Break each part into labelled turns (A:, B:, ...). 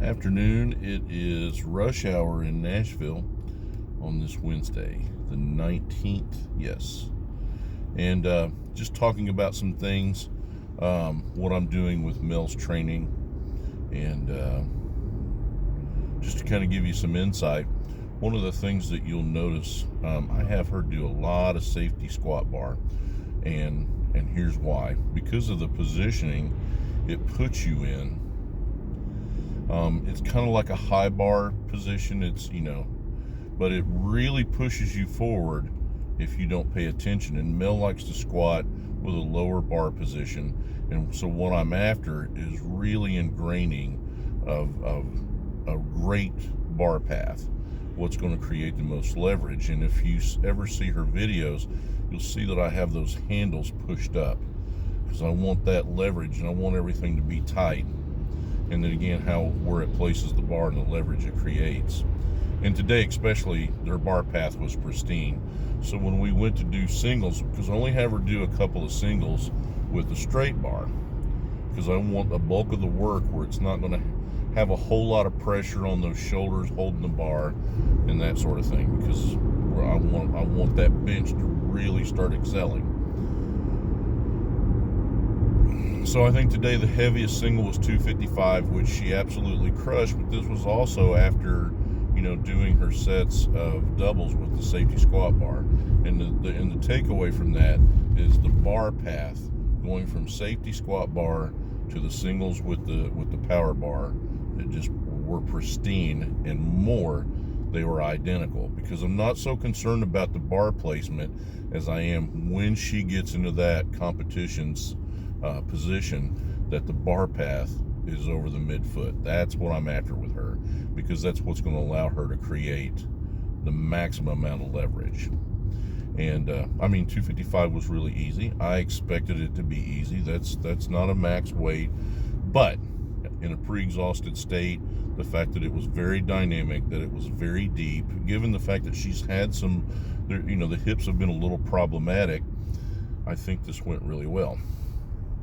A: Afternoon. It is rush hour in Nashville on this Wednesday, the 19th. Yes. And just talking about some things, what I'm doing with Mel's training, and just to kind of give you some insight. One of the things that you'll notice, I have her do a lot of safety squat bar, and here's why. Because of the positioning it puts you in. It's kind of like a high bar position. But it really pushes you forward if you don't pay attention. And Mel likes to squat with a lower bar position. And so what I'm after is really ingraining of a great bar path, what's going to create the most leverage. And if you ever see her videos, you'll see that I have those handles pushed up because I want that leverage and I want everything to be tight. And then again, where it places the bar and the leverage it creates. And today especially, their bar path was pristine. So when we went to do singles, because I only have her do a couple of singles with the straight bar, because I want a bulk of the work where it's not going to have a whole lot of pressure on those shoulders holding the bar and that sort of thing, because I want that bench to really start excelling. So I think today the heaviest single was 255, which she absolutely crushed, but this was also after, doing her sets of doubles with the safety squat bar. And the takeaway from that is the bar path going from safety squat bar to the singles with the power bar that just were pristine, and more, they were identical, because I'm not so concerned about the bar placement as I am when she gets into that competition's position, that the bar path is over the midfoot. That's what I'm after with her, because that's what's going to allow her to create the maximum amount of leverage. And 255 was really easy. I expected it to be easy. That's not a max weight, but in a pre-exhausted state, the fact that it was very dynamic, that it was very deep, given the fact that she's had the hips have been a little problematic, I think this went really well.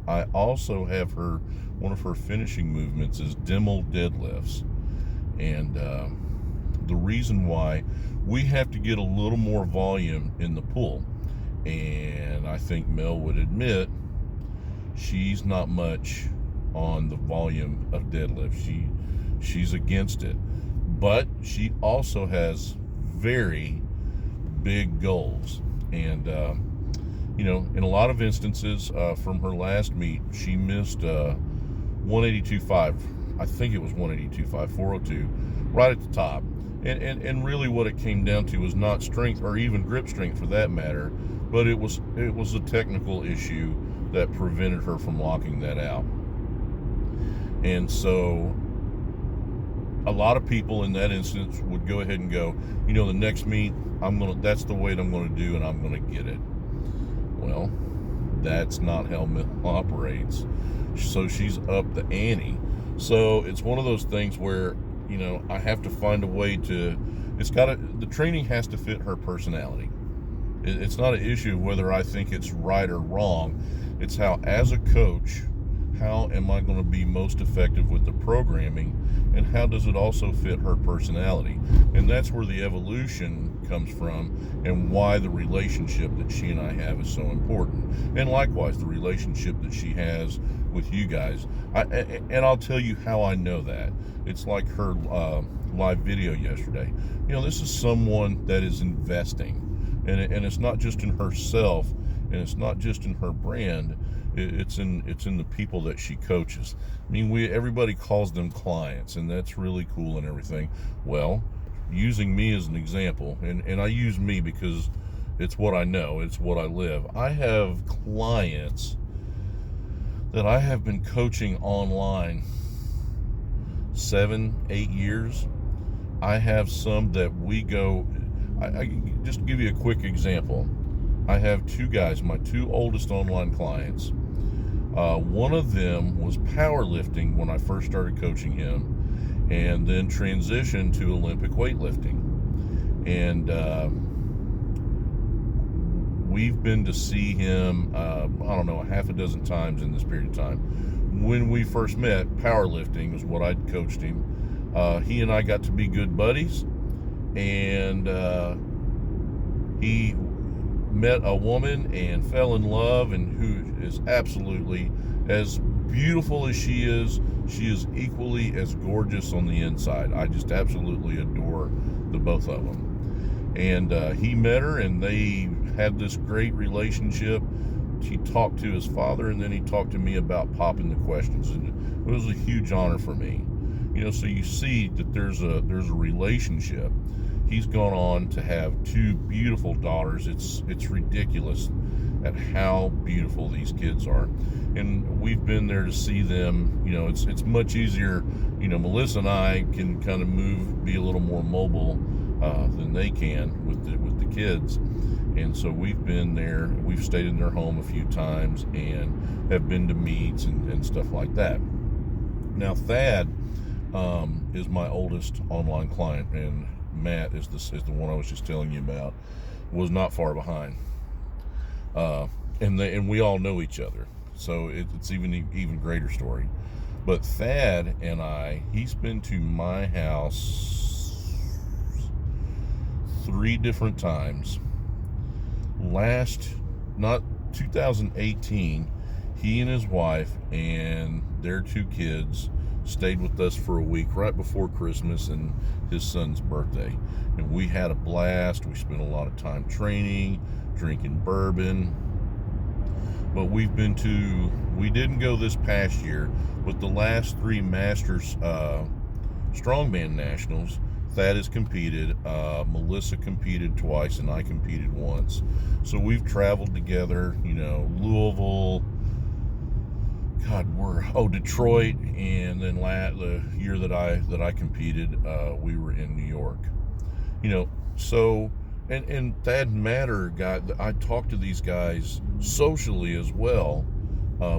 A: I also have one of her finishing movements is Dimmel deadlifts. And the reason why, we have to get a little more volume in the pull. And I think Mel would admit she's not much on the volume of deadlift. She's against it. But she also has very big goals. And in a lot of instances, from her last meet, she missed 182.5. I think it was 182.5, 402, right at the top. And really what it came down to was not strength, or even grip strength for that matter, but it was a technical issue that prevented her from locking that out. And so a lot of people in that instance would go ahead and go, the next meet, that's the weight I'm going to do, and I'm going to get it. Well, that's not how Mel operates. So she's up the ante. So it's one of those things where, I have to find a way the training has to fit her personality. It's not an issue of whether I think it's right or wrong. It's how, as a coach, how am I going to be most effective with the programming, and how does it also fit her personality? And that's where the evolution comes from, and why the relationship that she and I have is so important. And likewise, the relationship that she has with you guys. And I'll tell you how I know that. It's like her live video yesterday. This is someone that is investing, and it's not just in herself, and it's not just in her brand. It's in the people that she coaches. Everybody calls them clients, and that's really cool and everything. Well, using me as an example, and I use me because it's what I know, it's what I live. I have clients that I have been coaching online 7-8 years. I have some that we go, I just give you a quick example. I have two guys, my two oldest online clients. One of them was powerlifting when I first started coaching him, and then transitioned to Olympic weightlifting. And we've been to see him, a half a dozen times in this period of time. When we first met, powerlifting was what I'd coached him. He and I got to be good buddies, and he met a woman and fell in love, and who is absolutely, as beautiful as she is equally as gorgeous on the inside. I just absolutely adore the both of them. And he met her, and they had this great relationship. He talked to his father, and then he talked to me about popping the questions, and it was a huge honor for me. So you see that there's a relationship. He's gone on to have 2 beautiful daughters. It's ridiculous at how beautiful these kids are, and we've been there to see them. It's much easier. Melissa and I can kind of be a little more mobile than they can with the kids, and so we've been there. We've stayed in their home a few times and have been to meets and stuff like that. Now Thad is my oldest online client, and Matt is the one I was just telling you about. Was not far behind, and we all know each other, so it's even greater story. But Thad and he's been to my house 3 different times. Not 2018, he and his wife and their 2 kids stayed with us for a week right before Christmas and his son's birthday. And we had a blast. We spent a lot of time training, drinking bourbon. But we didn't go this past year, but the last 3 Masters Strongman Nationals, Thad has competed. Melissa competed twice, and I competed once. So we've traveled together, Louisville, Detroit, and then the year that I competed, we were in New York. So and Thad and Matter I talked to these guys socially as well.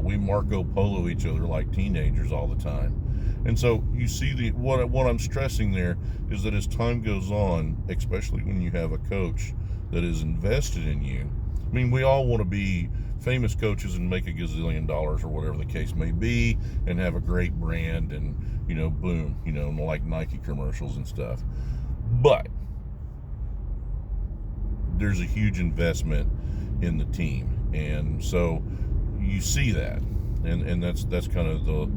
A: We Marco Polo each other like teenagers all the time. And so you see what I'm stressing there is that as time goes on, especially when you have a coach that is invested in you. I mean, we all want to be famous coaches and make $1 gazillion or whatever the case may be, and have a great brand, and boom, like Nike commercials and stuff. But there's a huge investment in the team, and so you see that, and that's kind of the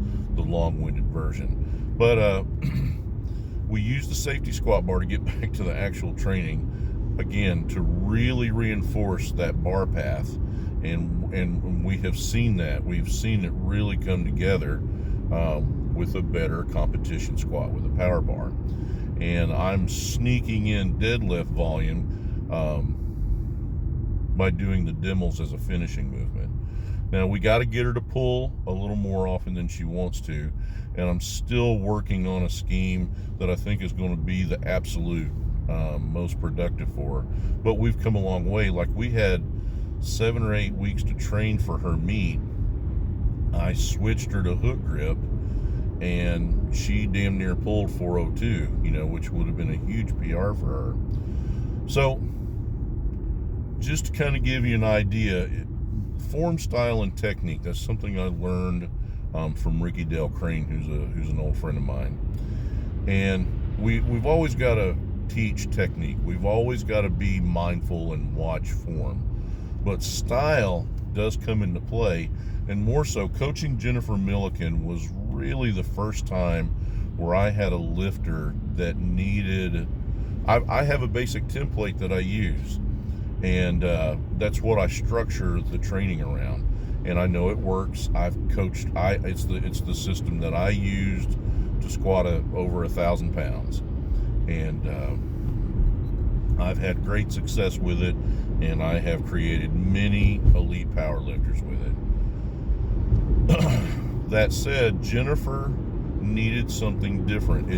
A: long-winded version. But we use the safety squat bar to get back to the actual training again, to really reinforce that bar path, and we have seen that. We've seen it really come together with a better competition squat with a power bar. And I'm sneaking in deadlift volume by doing the demos as a finishing movement. Now we got to get her to pull a little more often than she wants to, and I'm still working on a scheme that I think is going to be the absolute most productive for her. But we've come a long way. Like, we had 7 or 8 weeks to train for her meet. I switched her to hook grip, and she damn near pulled 402, which would have been a huge PR for her. So just to kind of give you an idea, form, style, and technique, that's something I learned from Ricky Dale Crane, who's an old friend of mine. And we've always got to teach technique. We've always got to be mindful and watch form. But style does come into play, and more so, coaching Jennifer Milliken was really the first time where I had a lifter that needed... I have a basic template that I use, and that's what I structure the training around, and I know it works. I've coached. It's the system that I used to squat over 1,000 pounds, and I've had great success with it, and I have created many elite powerlifters with it. That said, Jennifer needed something different.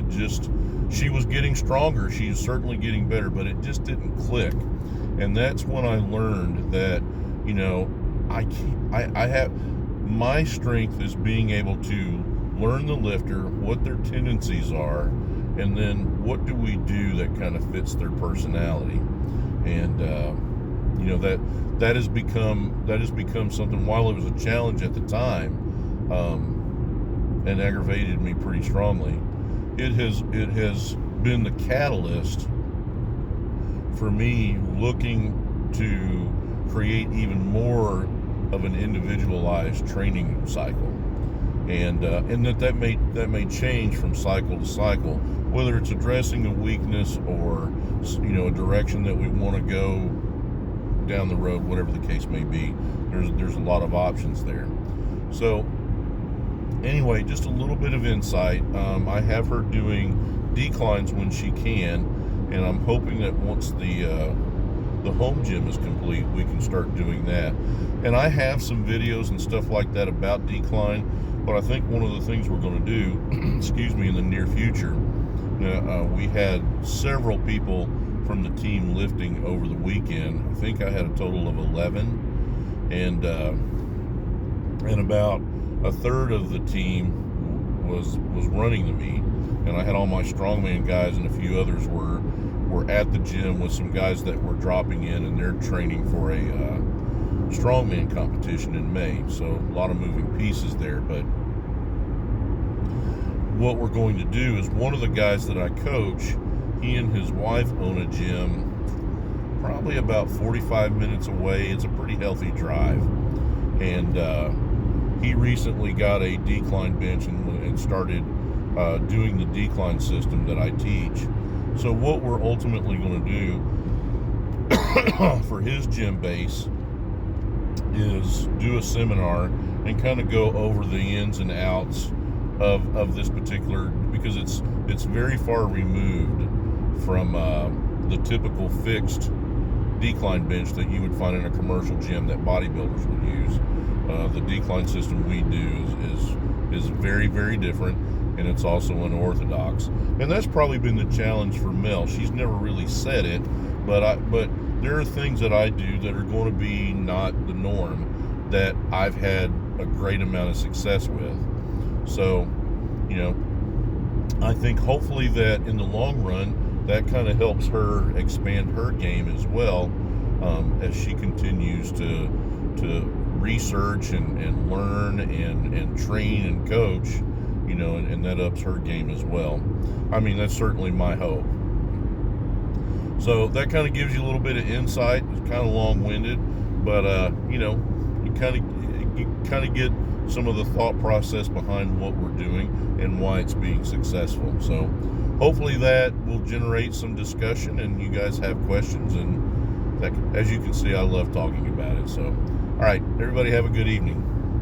A: She was getting stronger. She's certainly getting better, but it just didn't click. And that's when I learned that, I have, my strength is being able to learn the lifter, what their tendencies are, and then what do we do that kind of fits their personality. And that has become something, while it was a challenge at the time, and aggravated me pretty strongly. it has been the catalyst for me looking to create even more of an individualized training cycle, and that may change from cycle to cycle, whether it's addressing a weakness or a direction that we want to go down the road, whatever the case may be. There's a lot of options there. So anyway, just a little bit of insight. I have her doing declines when she can, and I'm hoping that once the home gym is complete, we can start doing that. And I have some videos and stuff like that about decline, but I think one of the things we're going to do, excuse me, in the near future, we had several people from the team lifting over the weekend. I think I had a total of 11, and about a third of the team was running the meet, and I had all my strongman guys, and a few others were at the gym with some guys that were dropping in, and they're training for a strongman competition in May. So a lot of moving pieces there. But what we're going to do is, one of the guys that I coach, he and his wife own a gym probably about 45 minutes away. It's a pretty healthy drive, and he recently got a decline bench and started doing the decline system that I teach. So what we're ultimately going to do for his gym base is do a seminar and kind of go over the ins and outs of this particular, because it's very far removed from the typical fixed decline bench that you would find in a commercial gym that bodybuilders would use. The decline system we do is very, very different, and it's also unorthodox. And that's probably been the challenge for Mel. She's never really said it, but there are things that I do that are going to be not the norm, that I've had a great amount of success with. So, I think hopefully that in the long run, that kind of helps her expand her game as well, as she continues to research and learn and train and coach, and that ups her game as well. I mean, that's certainly my hope. So that kind of gives you a little bit of insight. It's kind of long-winded, but you kind of get some of the thought process behind what we're doing and why it's being successful. So hopefully that will generate some discussion and you guys have questions, and that, as you can see, I love talking about it. So all right, everybody have a good evening.